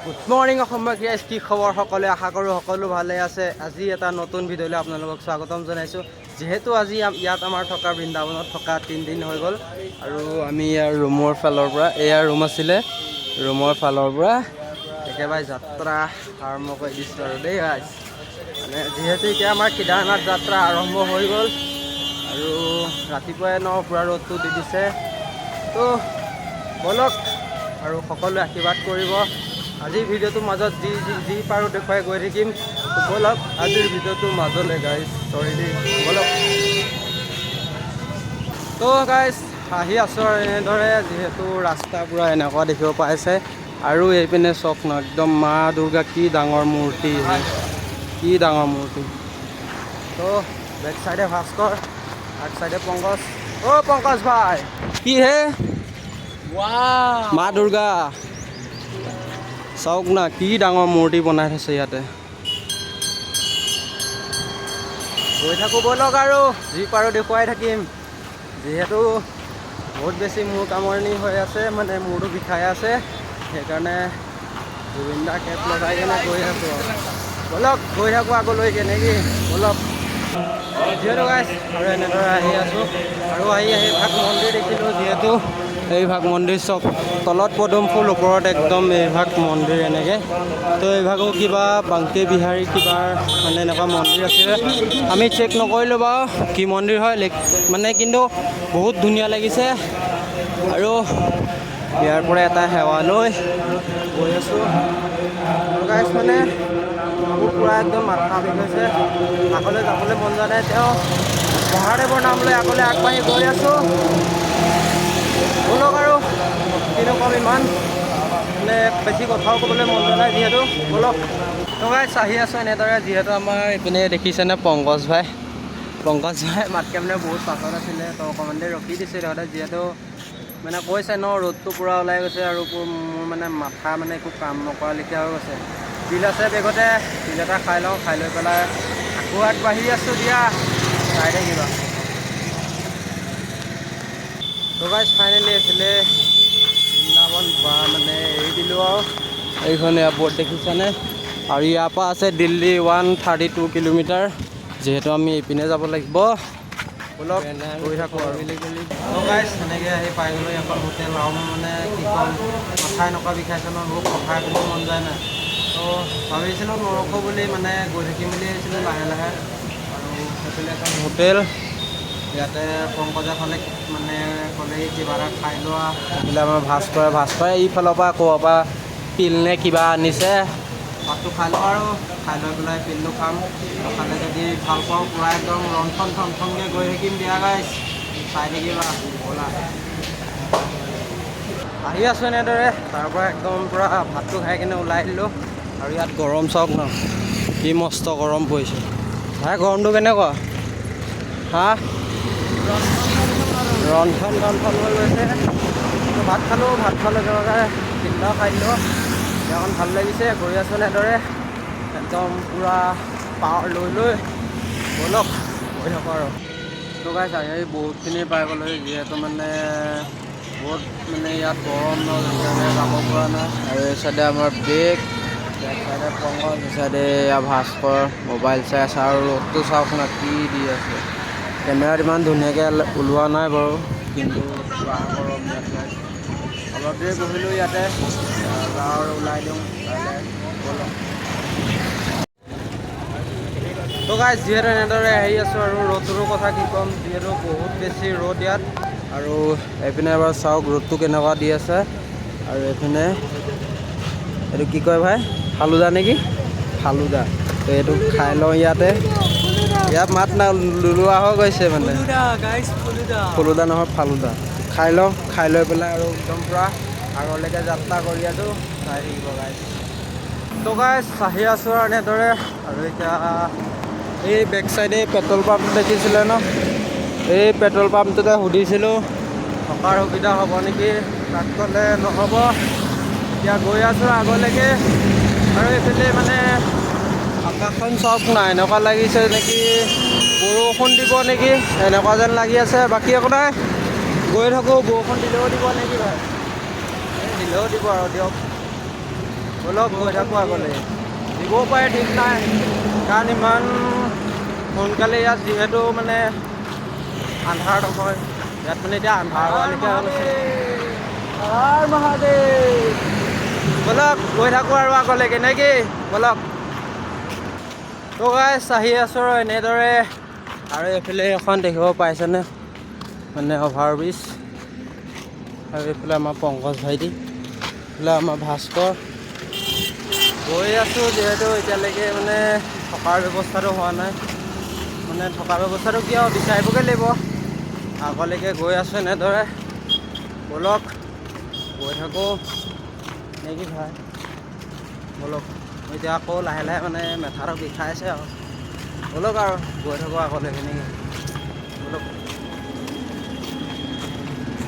Good morning অসমৰ কি খবৰ সকলোৱে আশা কৰোঁ সকলো ভালে আছে। আজি এটা নতুন ভিডিঅ'লৈ আপোনালোকক স্বাগতম জনাইছোঁ। যিহেতু আজি ইয়াত আমাৰ থকা বৃন্দাবনত থকা 3 দিন হৈ গ'ল আৰু আমি ইয়াৰ ৰুমৰ ফালৰ পৰা এয়া ৰুম আছিলে, ৰুমৰ ফালৰ পৰা একেবাৰে যাত্ৰা আৰম্ভ কৰি দিছোঁ আৰু দেই গাইছ। মানে যিহেতু এতিয়া আমাৰ কেদাৰনাথ যাত্ৰা আৰম্ভ হৈ গ'ল আৰু ৰাতিপুৱাই পূৰা ৰ'দটো দি দিছে, তো বলক আৰু সকলোৱে আশীৰ্বাদ কৰিব। আজিৰ ভিডিঅ'টোৰ মাজত যি পাৰোঁ দেখুৱাই গৈ থাকিম। বলক আজিৰ ভিডিঅ'টোৰ মাজলৈ গাইছ, চৰি দেই, বলক। তো গাইছ আহি আছোঁ আৰু এনেদৰে, যিহেতু ৰাস্তা পূৰা এনেকুৱা দেখিব পাইছে। আৰু এইপিনে চক ন, একদম মা দুৰ্গা কি ডাঙৰ মূৰ্তি, কি ডাঙৰ মূৰ্তি। তো বেক চাইডে ভাস্কৰ, আগ চাইডে পংকজ। অ' পংকজ ভাই, কি হে মা দুৰ্গা চাওক না, কি ডাঙৰ মূৰ্তি বনাই থৈছে ইয়াতে। গৈ থাকোঁ ব'লক আৰু যি পাৰোঁ দেখুৱাই থাকিম। যিহেতু বহুত বেছি মূৰ কামৰণি হৈ আছে, মানে মূৰটো বিষাই আছে, সেইকাৰণে জুবিনদা কেপ লগাই কিনে গৈ আছোঁ আৰু ব'লক গৈ থাকোঁ আগলৈকে নেকি, ব'লক। যিহেতু গাইছ আৰু এনেদৰে আহি আছোঁ আৰু আহি ভাগ মন্দিৰ দেখিলোঁ। যিহেতু এইভাগ মন্দিৰ চক, তলত পদুম ফুল, ওপৰত একদম এইভাগ মন্দিৰ এনেকৈ। তো এইভাগো কিবা বাংকে বিহাৰী কিবা মানে এনেকুৱা মন্দিৰ আছিলে, আমি চেক নকৰিলোঁ বাৰু কি মন্দিৰ হয় মানে, কিন্তু বহুত ধুনীয়া লাগিছে। আৰু ইয়াৰ পৰা এটা সেৱা লৈ গৈ আছোঁ গাইছ। মানে মোৰ পূৰা একদম মাথা বিষ হৈছে, আগলৈ যাবলৈ মন যোৱা নাই। তেওঁ মহাদেৱৰ নাম লৈ আগলৈ আগবাঢ়ি গৈ আছোঁ। ব'লক আৰু কিনো ক'ম, ইমান মানে বেছি কথাও ক'বলৈ মন যোৱা নাই যিহেতু, ব'লক। তো গাইছ আহি আছোঁ এনেদৰে। যিহেতু আমাৰ এইপিনে দেখিছেনে পংকজ ভাই মাতকৈ মানে বহুত পাছত আছিলে, তো অকণমান দেৰি ৰখি দিছে সিহঁতে। যিহেতু মানে কৈছে ন ৰ'দটো পূৰা ওলাই গৈছে আৰু মোৰ মানে মাথা মানে একো কাম নকৰা লেখীয়া হৈ গৈছে। বিল আছে বেগতে, বিল এটা খাই লওঁ, খাই লৈ পেলাই আকৌ আগবাঢ়ি আছোঁ দিয়া, চাই থাকিবা। তো গাইছ ফাইনেলি এইফালে বৃন্দাবন বা মানে এৰি দিলোঁ আৰু এইখন এয়াৰপৰ্ট দেখিছেনে। আৰু ইয়াৰ পৰা আছে দিল্লী 132 কিলোমিটাৰ। যিহেতু আমি এইপিনে যাব লাগিব, ব'লক গৈ থাকোঁ আৰু। তো গাইছ এনেকৈ আহি পাই গ'লোঁ এখন হোটেল। আৰু মানে কি ক'ম, কথাই নকৰা বিষাইছে ন, বহুত কথাই ক'ব মন যায় নাই। তো ভাবিছিলোঁ নৰখোঁ বুলি, মানে গৈ থাকিম বুলি ভাবিছিলোঁ লাহে লাহে। আৰু সেইফালে এখন হোটেল, ইয়াতে পংকজে ফালে মানে ক'লে কিবা এটা খাই লোৱা, এইফালে আমাৰ ভাস্কৰে এইফালৰ পৰা ক'ৰ পৰা পিল নে কিবা আনিছে, ভাতটো খাই লওঁ আৰু খাই লৈ পেলাই পিলটো খাম। খালে যদি ভাল পাওঁ পূৰা একদম ৰন্ধন ঠনকৈ গৈ থাকিম দিয়া গাইছ, চাই থাকিবা ব'লা। আহি আছোঁ এনেদৰে, তাৰপৰা একদম পূৰা ভাতটো খাই কিনে ওলাই আহিলোঁ। আৰু ইয়াত গৰম চাওক ন, কি মস্ত গৰম পৰিছে ভাই। গৰমটো কেনেকুৱা হা, ৰন্ধন হৈ গৈছে। ভাত খালোঁ একেলগে, তিনিটাও খাই দিলোঁ। এখন ভাল লাগিছে, গৈ আছোঁ এনেদৰে একদম পূৰা পাৱাৰ লৈ ব'লক গৈ থাকোঁ আৰু। তো গাইছ আহি বহুতখিনি পাই গ'লোঁ। যিহেতু মানে বহুত মানে ইয়াত গৰম ন, সেইকাৰণে যাব পৰা নাই। আৰু এই চাইডে আমাৰ বেগ চাইডে পংকজ, এই চাইডে ভাস্কৰ মোবাইল চাই আছে। আৰু ৰ'দটো চাওক না কি দি আছে, কেমেৰাত ইমান ধুনীয়াকৈ ওলোৱা নাই বাৰু, কিন্তু পুৰা গৰম ইয়াত। অলপ দেৰি বহিলোঁ ইয়াতে, যাওঁ আৰু ওলাই দিওঁ কাইলৈ, ব'লক। তো গাইছ যিহেতু এনেদৰে আহি আছোঁ আৰু ৰ'দটোৰ কথা কি ক'ম, যিহেতু বহুত বেছি ৰ'দ ইয়াত। আৰু এইপিনে এবাৰ চাওক ৰ'দটো কেনেকুৱা দি আছে। আৰু এইপিনে এইটো কি কয় ভাই, ফালুদা নেকি, ফালুদা। তো এইটো খাই লওঁ ইয়াতে। ইয়াত মাত নোলোৱা হৈ গৈছে মানে, ফালুদা নহয় ফালুদা। খাই লওঁ, খাই লৈ পেলাই আৰু একদম পূৰা আগলৈকে যাত্ৰা কৰি আছোঁ, চাই থাকিব গাইছ। তো গাইছ আহি আছোঁ আৰু এনেদৰে। আৰু এতিয়া এই বেক চাইডে পেট্ৰল পাম্প দেখিছিলে ন, এই পেট্ৰল পাম্পটোতে সুধিছিলোঁ থকাৰ সুবিধা হ'ব নেকি, তাক ক'লে নহ'ব। এতিয়া গৈ আছোঁ আগলৈকে। আৰু এইফালে মানে আকাশখন চাওক না, এনেকুৱা লাগিছে নেকি বৰষুণ দিব নেকি, এনেকুৱা যেন লাগি আছে। বাকী একো নাই, গৈ থাকোঁ। বৰষুণ দিলেও দিব নেকি ভাই, দিলেও দিব আৰু দিয়ক, ব'লক গৈ থাকোঁ আগলৈ। দিবও পাৰে ঠিক নাই, কাৰণ ইমান সোনকালে ইয়াত যিহেতু মানে আন্ধাৰ নহয়, ইয়াত মানে এতিয়া আন্ধাৰ হোৱালৈকে মহাদেৱ। ব'লক গৈ থাকোঁ আৰু আগলৈকে নে কি? ব'লক। তো গাইছ আহি আছোঁ আৰু এনেদৰে, আৰু এইফালে এখন দেখিব পাইছেনে মানে অভাৰব্ৰিজ, আৰু এইফালে আমাৰ পংকজ ভাইটি, এইফালে আমাৰ ভাস্কৰ। গৈ আছোঁ যিহেতু এতিয়ালৈকে মানে থকাৰ ব্যৱস্থাটো হোৱা নাই, মানে থকাৰ ব্যৱস্থাটো কিয় বিচাৰিবগৈ লাগিব। আগলৈকে গৈ আছোঁ এনেদৰে। ব'লক গৈ থাকোঁ নে কি ভাই? ব'লক এতিয়া আকৌ লাহে লাহে মানে মেথাটো বিষাইছে আৰু। ব'লক আৰু গৈ থাকোঁ আগলৈকে নেকি? ব'লক।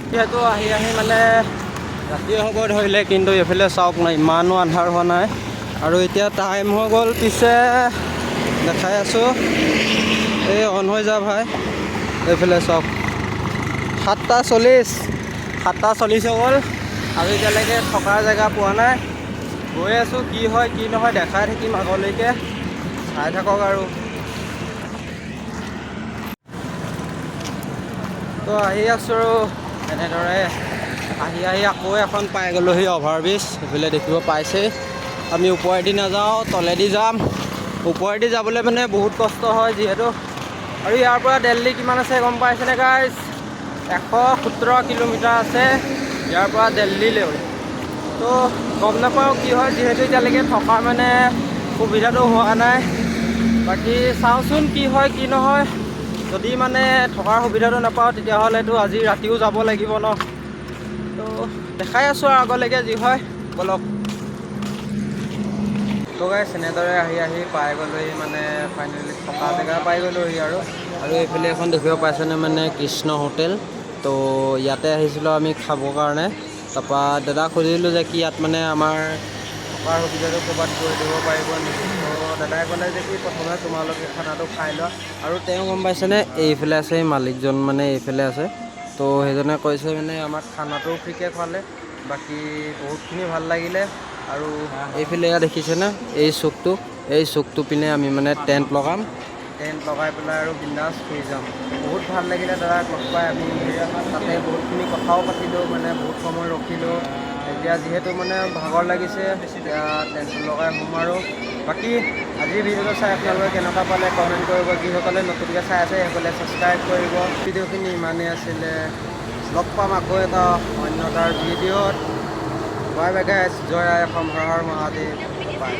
যিহেতু আহি মানে ৰাতি হ'ব ধৰিলে, কিন্তু এইফালে চাওক না, ইমানো আন্ধাৰ হোৱা নাই। আৰু এতিয়া টাইম হৈ গ'ল, পিছে দেখাই আছোঁ, এই অন হৈ যা ভাই। এইফালে চাওক 7:40 হৈ গ'ল, আৰু এতিয়ালৈকে থকাৰ জেগা পোৱা নাই। গৈ আছোঁ, কি হয় কি নহয় দেখাই থাকিম আগলৈকে, চাই থাকক আৰু। তো আহি আছোঁ আৰু এনেদৰে আহি আকৌ এখন পাই গ'লোহি অভাৰব্ৰিজ। সেইফালে দেখিব পাইছেই, আমি ওপৰেদি নাযাওঁ, তলেদি যাম। ওপৰেদি যাবলৈ মানে বহুত কষ্ট হয় যিহেতু, আৰু ইয়াৰ পৰা দিল্লী কিমান আছে গম পাইছেনে গাইজ? 117 কিলোমিটাৰ আছে ইয়াৰ পৰা দিল্লীলৈ। তো গম নাপাওঁ কি হয়, যিহেতু এতিয়ালৈকে থকা মানে সুবিধাটো হোৱা নাই। বাকী চাওঁচোন কি হয় কি নহয়। যদি মানে থকাৰ সুবিধাটো নাপাওঁ, তেতিয়াহ'লেতো আজি ৰাতিও যাব লাগিব ন। তো দেখাই আছোঁ আৰু আগলৈকে যি হয়। ব'লক। তো গাইছ এনেদৰে আহি পাই গ'লোহি, মানে ফাইনেলি থকা জেগা পাই গ'লোহি আৰু এইফালে এখন দেখিব পাইছেনে মানে কৃষ্ণ হোটেল। তো ইয়াতে আহিছিলোঁ আমি খাবৰ কাৰণে। তাৰপৰা দাদাক সুধিলোঁ যে কি ইয়াত মানে আমাৰ থকাৰ সুবিধাটো ক'ৰবাত গৈ দিব পাৰিব নেকি? তো দাদাই ক'লে যে কি প্ৰথমে তোমালোকে খানাটো খাই লোৱা, আৰু তেওঁ গম পাইছেনে এইফালে আছে মালিকজন, মানে এইফালে আছে। তো সেইজনে কৈছে মানে আমাক খানাটো ফ্ৰীকৈ খোৱালে, বাকী বহুতখিনি ভাল লাগিলে। আৰু এইফালে দেখিছেনে এই চুকটো পিনে আমি মানে টেণ্ট লগাই পেলাই আৰু বিন্দাছ শুই যাম। বহুত ভাল লাগিলে দাদাক লগ পাই। আমি তাতে বহুতখিনি কথাও পাতিলোঁ, মানে বহুত সময় ৰখিলোঁ। এতিয়া যিহেতু মানে ভাগৰ লাগিছে, এতিয়া টেণ্টটো লগাই শুম আৰু। বাকী আজিৰ ভিডিঅ'টো চাই আপোনালোকে কেনেকুৱা পালে কমেণ্ট কৰিব। যিসকলে নতুনকৈ চাই আছে সেইসকলে ছাবস্ক্ৰাইব কৰিব। ভিডিঅ'খিনি ইমানেই আছিলে, লগ পাম আকৌ এটা অন্য এটাৰ ভিডিঅ'ত। বাই বাই গাইছ, জয় আই অসম, হৰ হৰ মহাদেৱ, বাই।